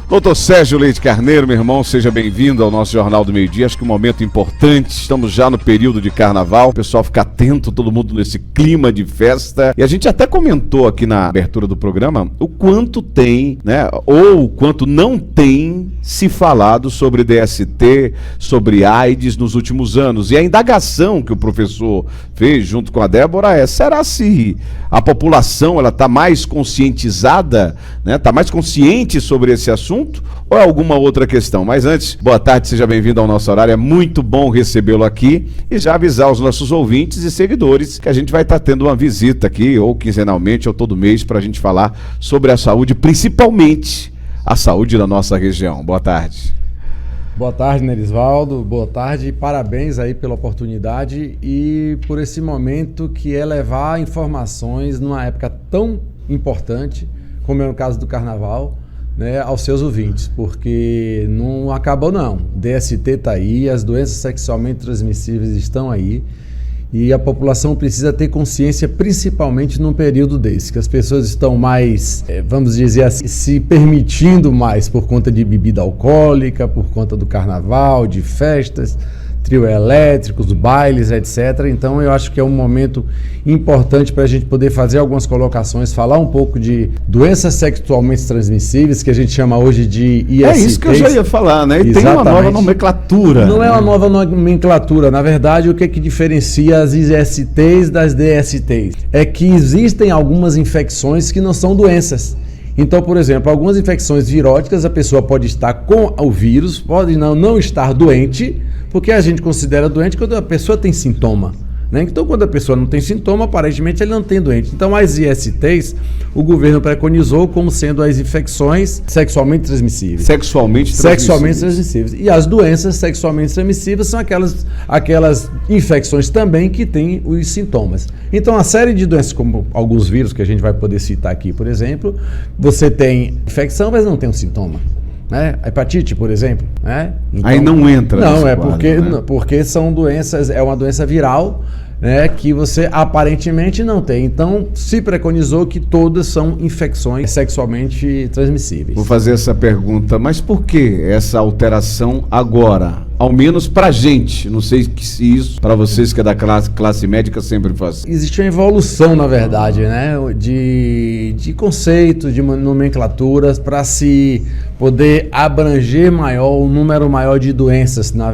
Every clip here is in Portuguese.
Doutor Sérgio Leite Carneiro, meu irmão, seja bem-vindo ao nosso Jornal do Meio-Dia. Acho que um momento importante, estamos já no período de carnaval, o pessoal fica atento, todo mundo nesse clima de festa. E a gente até comentou aqui na abertura do programa o quanto tem, né, ou o quanto não tem se falado sobre DST, sobre AIDS nos últimos anos. E a indagação que o professor fez junto com a Débora é: será se a população ela está mais conscientizada, né, está mais consciente sobre esse assunto? Ou é alguma outra questão? Mas antes, boa tarde, seja bem-vindo ao nosso horário, é muito bom recebê-lo aqui e já avisar os nossos ouvintes e seguidores que a gente vai estar tendo uma visita aqui, ou quinzenalmente, ou todo mês, para a gente falar sobre a saúde, principalmente a saúde da nossa região. Boa tarde. Boa tarde, Nerisvaldo, boa tarde, parabéns aí pela oportunidade e por esse momento que é levar informações numa época tão importante, como é o caso do Carnaval, né, aos seus ouvintes, porque não acabou não. DST está aí, as doenças sexualmente transmissíveis estão aí e a população precisa ter consciência, principalmente num período desse, que as pessoas estão mais, vamos dizer assim, se permitindo mais por conta de bebida alcoólica, por conta do carnaval, de festas, trio elétricos, bailes, etc. Então eu acho que é um momento importante para a gente poder fazer algumas colocações, falar um pouco de doenças sexualmente transmissíveis, que a gente chama hoje de ISTs. É isso que eu já ia falar, né? E tem uma nova nomenclatura. Não é uma nova nomenclatura, na verdade o que diferencia as ISTs das DSTs? É que existem algumas infecções que não são doenças. Então, por exemplo, algumas infecções viróticas, a pessoa pode estar com o vírus, pode não estar doente, porque a gente considera doente quando a pessoa tem sintoma, né? Então, quando a pessoa não tem sintoma, aparentemente ele não tem doente. Então, as ISTs, o governo preconizou como sendo as infecções sexualmente transmissíveis. Sexualmente transmissíveis. E as doenças sexualmente transmissíveis são aquelas infecções também que têm os sintomas. Então, a série de doenças, como alguns vírus que a gente vai poder citar aqui, por exemplo, você tem infecção, mas não tem um sintoma. Né? A hepatite, por exemplo, né? Então, aí não entra. Não, é porque são doenças, é uma doença viral, né, que você aparentemente não tem. Então, se preconizou que todas são infecções sexualmente transmissíveis. Vou fazer essa pergunta, mas por que essa alteração agora? Ao menos pra gente, não sei se isso, para vocês que é da classe médica, sempre faz. Existe uma evolução, na verdade, né, de conceitos, de nomenclaturas, para se poder abranger um número maior de doenças, na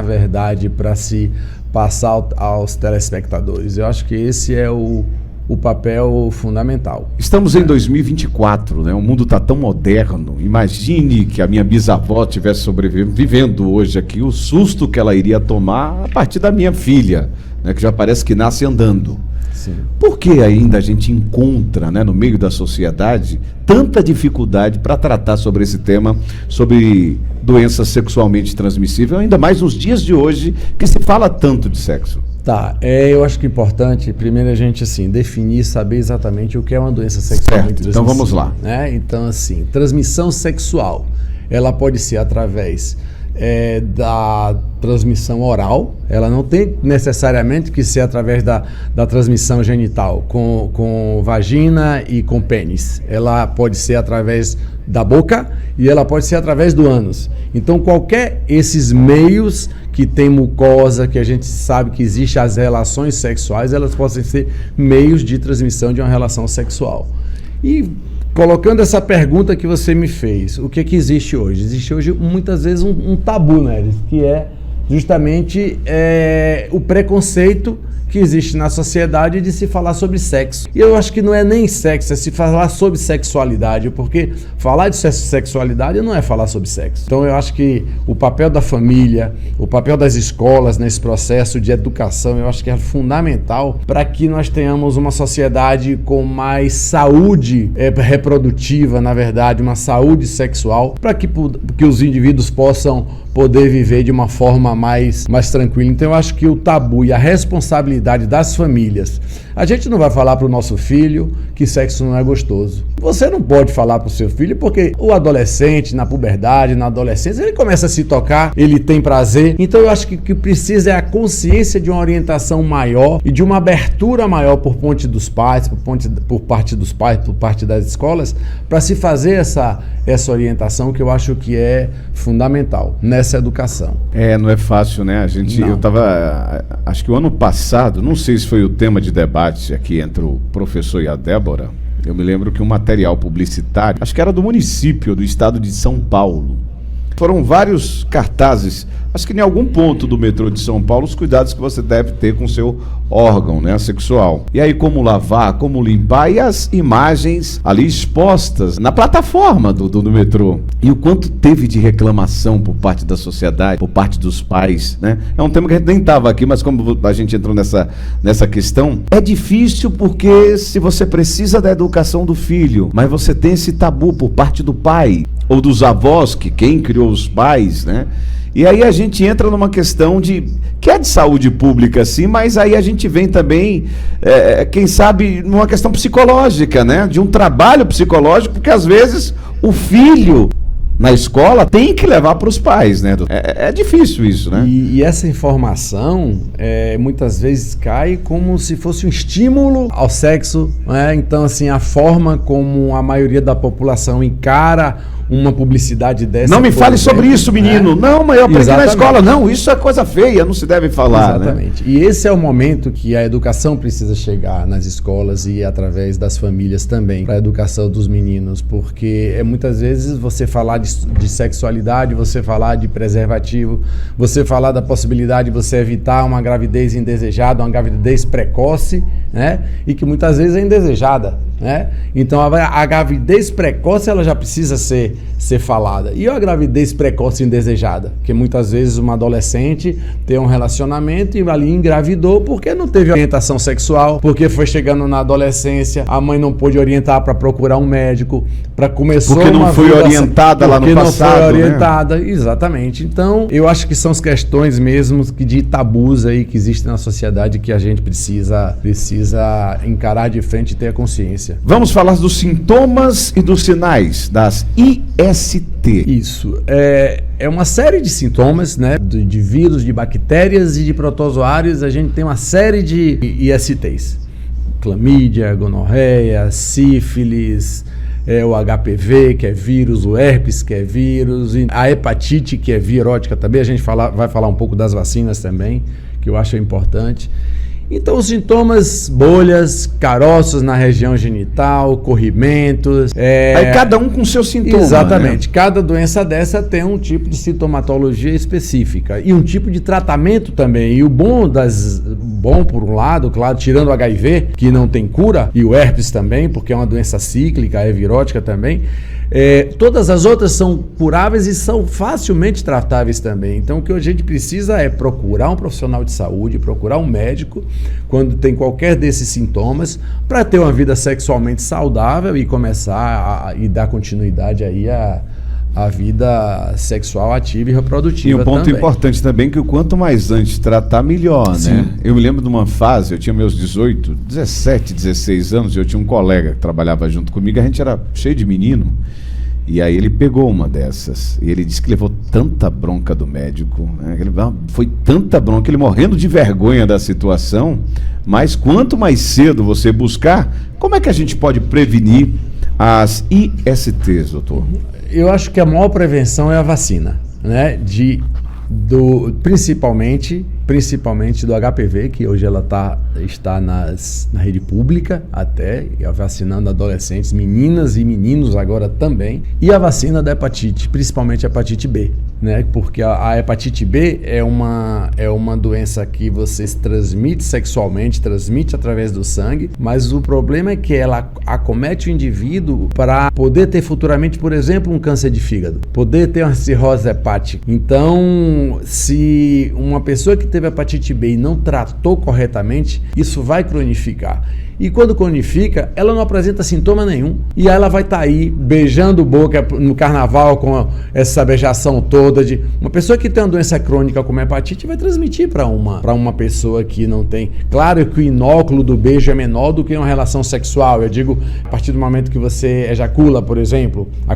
verdade, para se passar aos telespectadores. Eu acho que esse é o papel fundamental. Estamos em 2024, né? O mundo está tão moderno. Imagine que a minha bisavó estivesse sobrevivendo hoje aqui, o susto que ela iria tomar a partir da minha filha, né? Que já parece que nasce andando. Sim. Por que ainda a gente encontra, né, no meio da sociedade, tanta dificuldade para tratar sobre esse tema, sobre doenças sexualmente transmissíveis, ainda mais nos dias de hoje, que se fala tanto de sexo? Tá, eu acho que é importante, primeiro a gente, assim, definir, saber exatamente o que é uma doença sexualmente transmissível. Então vamos lá. Né? Então, assim, transmissão sexual, ela pode ser através da transmissão oral, ela não tem necessariamente que ser através da transmissão genital, com vagina e com pênis. Ela pode ser através da boca e ela pode ser através do ânus. Então, qualquer esses meios que tem mucosa, que a gente sabe que existe as relações sexuais, elas podem ser meios de transmissão de uma relação sexual. E colocando essa pergunta que você me fez, o que existe hoje? Existe hoje muitas vezes um tabu, né? Que é justamente o preconceito que existe na sociedade de se falar sobre sexo. E eu acho que não é nem sexo, é se falar sobre sexualidade, porque falar de sexualidade não é falar sobre sexo. Então eu acho que o papel da família, o papel das escolas nesse processo de educação, eu acho que é fundamental para que nós tenhamos uma sociedade com mais saúde reprodutiva, na verdade, uma saúde sexual, para que os indivíduos possam poder viver de uma forma mais tranquila. Então eu acho que o tabu e a responsabilidade das famílias, A gente não vai falar para o nosso filho que sexo não é gostoso. Você não pode falar para o seu filho porque o adolescente, na puberdade, na adolescência, ele começa a se tocar, ele tem prazer. Então eu acho que o que precisa é a consciência de uma orientação maior e de uma abertura maior por parte dos pais, por parte das escolas, para se fazer essa orientação que eu acho que é fundamental nessa educação. Não é fácil, né? Acho que o ano passado, não sei se foi o tema de debate aqui entre o professor e a Débora, eu me lembro que um material publicitário, acho que era do município do estado de São Paulo, foram vários cartazes, acho que em algum ponto do metrô de São Paulo, os cuidados que você deve ter com o seu órgão, né, sexual. E aí como lavar, como limpar, e as imagens ali expostas na plataforma do metrô. E o quanto teve de reclamação por parte da sociedade, por parte dos pais, né? É um tema que a gente nem estava aqui, mas como a gente entrou nessa questão, é difícil porque se você precisa da educação do filho, mas você tem esse tabu por parte do pai, ou dos avós, que quem criou os pais, né? E aí a gente entra numa questão que é de saúde pública, sim, mas aí a gente vem também, quem sabe, numa questão psicológica, né? De um trabalho psicológico, porque às vezes o filho na escola tem que levar para os pais, né? É difícil isso, né? E essa informação muitas vezes cai como se fosse um estímulo ao sexo, né? Então, assim, a forma como a maioria da população encara uma publicidade dessa. Não me fale sobre isso, menino. Não, mas eu aprendi na escola. Não, isso é coisa feia, não se deve falar. Exatamente. Né? E esse é o momento que a educação precisa chegar nas escolas e através das famílias também, para a educação dos meninos, porque muitas vezes você falar de sexualidade, você falar de preservativo, você falar da possibilidade de você evitar uma gravidez indesejada, uma gravidez precoce, né? E que muitas vezes é indesejada, né? Então a gravidez precoce ela já precisa ser falada. E a gravidez precoce indesejada, que muitas vezes uma adolescente tem um relacionamento e ali engravidou porque não teve orientação sexual, porque foi chegando na adolescência, a mãe não pôde orientar para procurar um médico, para começar porque não foi orientada lá no passado, porque não foi orientada, né? Exatamente. Então, eu acho que são as questões mesmo de tabus aí que existem na sociedade que a gente precisa encarar de frente e ter a consciência. Vamos falar dos sintomas e dos sinais das IST. Isso. É uma série de sintomas, né? De vírus, de bactérias e de protozoários. A gente tem uma série de ISTs. Clamídia, gonorreia, sífilis, o HPV, que é vírus, o herpes, que é vírus, a hepatite, que é virótica também. A gente vai falar um pouco das vacinas também, que eu acho importante. Então, os sintomas, bolhas, caroços na região genital, corrimentos... Aí cada um com seu sintoma. Exatamente. Né? Cada doença dessa tem um tipo de sintomatologia específica e um tipo de tratamento também. E o bom por um lado, claro, tirando o HIV, que não tem cura, e o herpes também, porque é uma doença cíclica, é virótica também, todas as outras são curáveis e são facilmente tratáveis também. Então o que a gente precisa é procurar um profissional de saúde, procurar um médico quando tem qualquer desses sintomas para ter uma vida sexualmente saudável e começar a dar continuidade aí a vida sexual ativa e reprodutiva. E um ponto importante também que o quanto mais antes tratar, melhor, Sim. Né? Eu me lembro de uma fase, eu tinha meus 17, 16 anos, e eu tinha um colega que trabalhava junto comigo, a gente era cheio de menino, e aí ele pegou uma dessas, e ele disse que levou tanta bronca do médico, né? Foi tanta bronca, ele morrendo de vergonha da situação, mas quanto mais cedo você buscar, como é que a gente pode prevenir as ISTs, doutor? Eu acho que a maior prevenção é a vacina, né? Principalmente do HPV, que hoje ela está na rede pública até, vacinando adolescentes, meninas e meninos agora também, e a vacina da hepatite, principalmente a hepatite B, né? Porque a hepatite B é uma doença que você transmite sexualmente, transmite através do sangue, mas o problema é que ela acomete o indivíduo para poder ter futuramente, por exemplo, um câncer de fígado, poder ter uma cirrose hepática. Então, se uma pessoa que teve hepatite B e não tratou corretamente, isso vai cronificar. E quando cronifica, ela não apresenta sintoma nenhum. E aí ela vai estar aí beijando boca no carnaval com essa beijação toda de uma pessoa que tem uma doença crônica como hepatite vai transmitir para uma pessoa que não tem. Claro que o inóculo do beijo é menor do que uma relação sexual. Eu digo, a partir do momento que você ejacula, por exemplo, a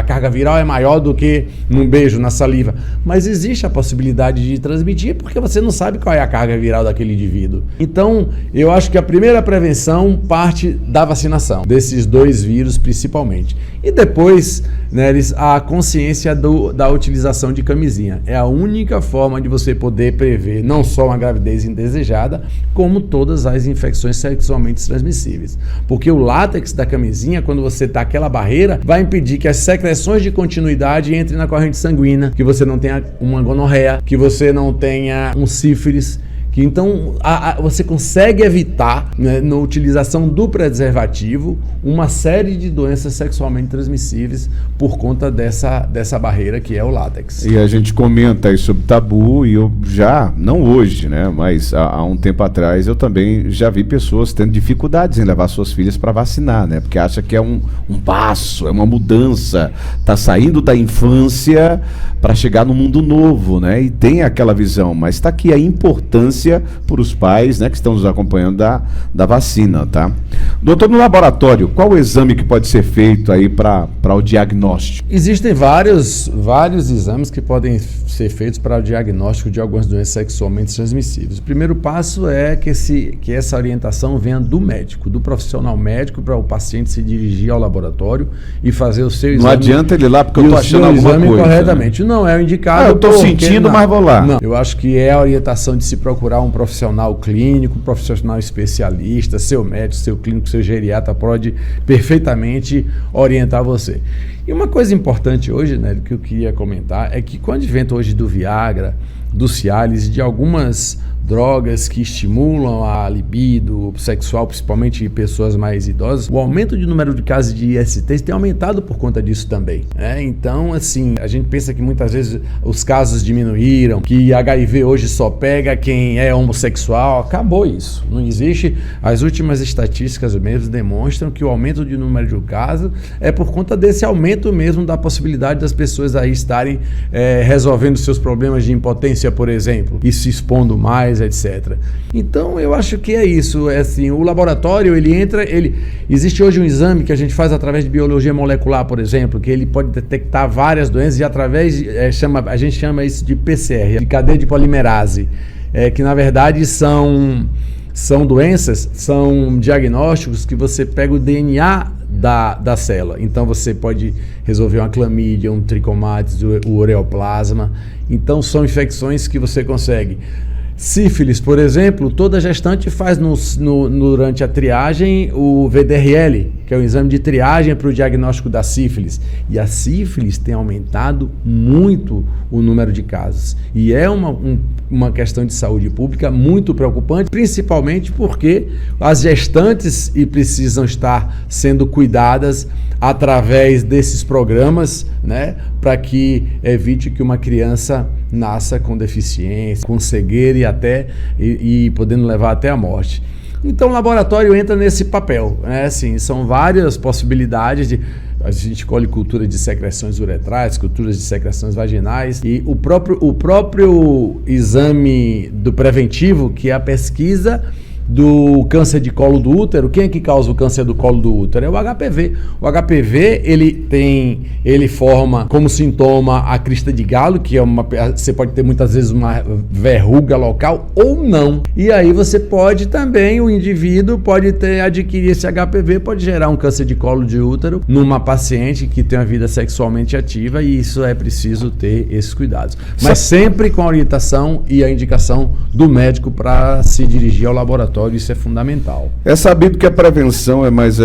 carga viral é maior do que num beijo, na saliva. Mas existe a possibilidade de transmitir porque você não sabe qual é a carga viral daquele indivíduo. Então, eu acho que a primeira prevenção parte da vacinação, desses dois vírus principalmente. E depois, né, a consciência da utilização de camisinha. É a única forma de você poder prever não só uma gravidez indesejada, como todas as infecções sexualmente transmissíveis. Porque o látex da camisinha, quando você está aquela barreira, vai impedir que as secreções de continuidade entrem na corrente sanguínea, que você não tenha uma gonorreia, que você não tenha um sífilis. Que então você consegue evitar, né, na utilização do preservativo, uma série de doenças sexualmente transmissíveis por conta dessa barreira que é o látex. E a gente comenta aí sobre tabu e eu já, não hoje, né, mas há um tempo atrás eu também já vi pessoas tendo dificuldades em levar suas filhas para vacinar, né, porque acha que é um passo, é uma mudança, tá saindo da infância para chegar no mundo novo, né, e tem aquela visão, mas está aqui a importância para os pais, né, que estão nos acompanhando da vacina, tá? Doutor, no laboratório, qual o exame que pode ser feito aí para o diagnóstico? Existem vários exames que podem ser feitos para o diagnóstico de algumas doenças sexualmente transmissíveis. O primeiro passo é que essa orientação venha do médico, do profissional médico, para o paciente se dirigir ao laboratório e fazer o seu exame. Não adianta ele ir lá porque eu estou achando alguma coisa. Corretamente. Né? Não é o indicado. Eu estou sentindo, mas vou lá. Não. Eu acho que é a orientação de se procurar um profissional clínico, um profissional especialista, seu médico, seu clínico, seu geriatra pode perfeitamente orientar você. E uma coisa importante hoje, né, que eu queria comentar, é que com o advento hoje do Viagra, do Cialis, de algumas drogas que estimulam a libido sexual, principalmente em pessoas mais idosas, o aumento de número de casos de ISTs tem aumentado por conta disso também. Então, assim, a gente pensa que muitas vezes os casos diminuíram, que HIV hoje só pega quem é homossexual. Acabou isso. Não existe. As últimas estatísticas mesmo demonstram que o aumento de número de casos é por conta desse aumento mesmo da possibilidade das pessoas aí estarem resolvendo seus problemas de impotência, por exemplo, e se expondo mais, etc. Então, eu acho que é isso. Assim, o laboratório, existe hoje um exame que a gente faz através de biologia molecular, por exemplo, que ele pode detectar várias doenças e através, a gente chama isso de PCR, de cadeia de polimerase, que na verdade são doenças, são diagnósticos que você pega o DNA da célula. Então você pode resolver uma clamídia, um tricomatis, o ureoplasma. Então são infecções que você consegue. Sífilis, por exemplo, toda gestante faz durante a triagem o VDRL, que é o exame de triagem para o diagnóstico da sífilis. E a sífilis tem aumentado muito o número de casos. E é uma questão de saúde pública muito preocupante, principalmente porque as gestantes precisam estar sendo cuidadas através desses programas, né, para que evite que uma criança nasça com deficiência, com cegueira e podendo levar até a morte. Então o laboratório entra nesse papel, né? Assim, são várias possibilidades a gente colhe cultura de secreções uretrais, culturas de secreções vaginais e o próprio exame do preventivo, que é a pesquisa do câncer de colo do útero. Quem é que causa o câncer do colo do útero? É o HPV. O HPV, ele forma como sintoma a crista de galo, que é você pode ter muitas vezes uma verruga local ou não. E aí você pode também, o indivíduo pode adquirir esse HPV, pode gerar um câncer de colo de útero numa paciente que tem uma vida sexualmente ativa, e isso é preciso ter esses cuidados. Mas sempre com a orientação e a indicação do médico para se dirigir ao laboratório. Isso é fundamental. É sabido que a prevenção é mais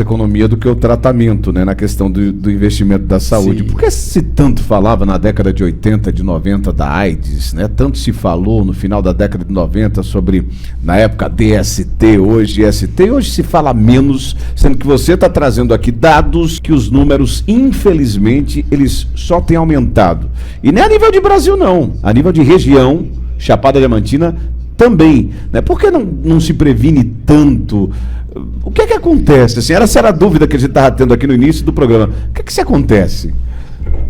economia do que o tratamento, né, na questão do investimento da saúde. Sim. Por que se tanto falava na década de 80, de 90 da AIDS, né? Tanto se falou no final da década de 90 sobre, na época, DST, hoje IST, e hoje se fala menos, sendo que você está trazendo aqui dados que os números, infelizmente, eles só têm aumentado. E não é a nível de Brasil, não. A nível de região, Chapada Diamantina, também, né? Por que não se previne tanto? O que é que acontece? Assim, essa era a dúvida que a gente estava tendo aqui no início do programa. O que é que se acontece?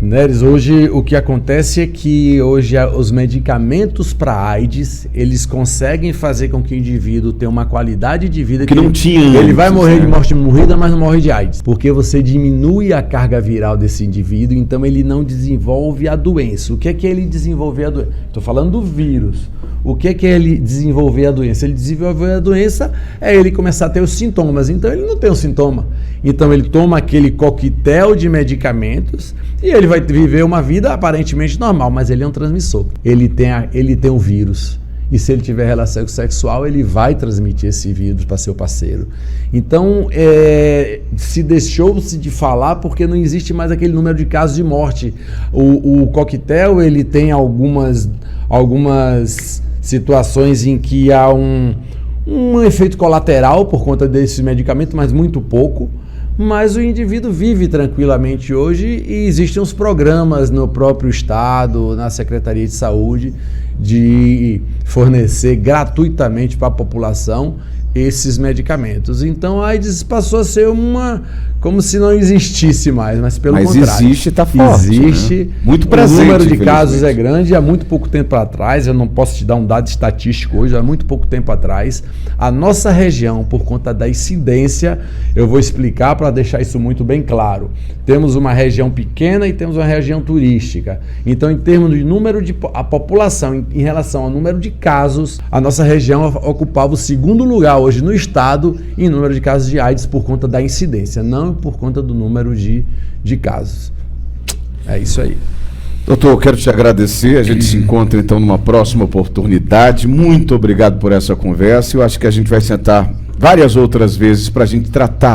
Neres, hoje o que acontece é que hoje os medicamentos para AIDS, eles conseguem fazer com que o indivíduo tenha uma qualidade de vida que não tinha antes. Ele vai morrer de morte morrida, mas não morre de AIDS, porque você diminui a carga viral desse indivíduo, então ele não desenvolve a doença. O que é ele desenvolver a doença? Estou falando do vírus. O que é ele desenvolver a doença? Ele desenvolver a doença é ele começar a ter os sintomas. Então ele não tem o sintoma. Então ele toma aquele coquetel de medicamentos e ele vai viver uma vida aparentemente normal, mas ele é um transmissor. Ele tem o vírus. E se ele tiver relação sexual, ele vai transmitir esse vírus para seu parceiro. Então, se deixou-se de falar porque não existe mais aquele número de casos de morte. O coquetel, ele tem algumas situações em que há um efeito colateral por conta desse medicamento, mas muito pouco. Mas o indivíduo vive tranquilamente hoje e existem uns programas no próprio Estado, na Secretaria de Saúde, de fornecer gratuitamente para a população esses medicamentos. Então a AIDS passou a ser como se não existisse mais, mas pelo contrário. Mas existe, está forte. Existe, né? Muito presente. O número de casos é grande. Há muito pouco tempo atrás, eu não posso te dar um dado estatístico hoje, há muito pouco tempo atrás, a nossa região, por conta da incidência, eu vou explicar para deixar isso muito bem claro. Temos uma região pequena e temos uma região turística. Então, em termos de número a população, em relação ao número de casos, a nossa região ocupava o segundo lugar hoje no estado em número de casos de AIDS por conta da incidência, não por conta do número de casos. É isso aí. Doutor, eu quero te agradecer. A gente se encontra então numa próxima oportunidade. Muito obrigado por essa conversa. Eu acho que a gente vai sentar várias outras vezes para a gente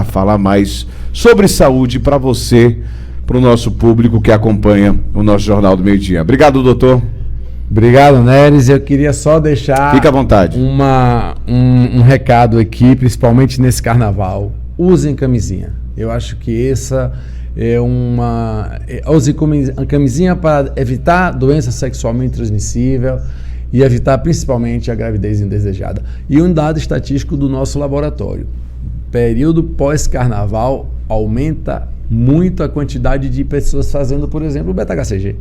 falar mais sobre saúde para você, para o nosso público que acompanha o nosso Jornal do Meio-Dia. Obrigado, doutor. Obrigado, Neres. Eu queria só deixar Fica à vontade. um recado aqui, principalmente nesse carnaval. Usem camisinha. Eu acho que essa é use camisinha para evitar doença sexualmente transmissível e evitar principalmente a gravidez indesejada. E um dado estatístico do nosso laboratório. Período pós-carnaval aumenta muito a quantidade de pessoas fazendo, por exemplo, o beta-HCG,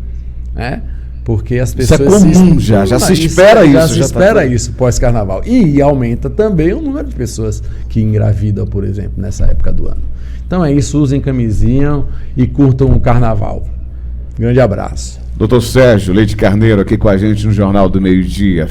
né? Porque as pessoas... Isso é comum já se espera isso. Já se espera isso pós-carnaval. E aumenta também o número de pessoas que engravidam, por exemplo, nessa época do ano. Então é isso, usem camisinha e curtam o carnaval. Grande abraço. Doutor Sérgio Leite Carneiro aqui com a gente no Jornal do Meio-Dia.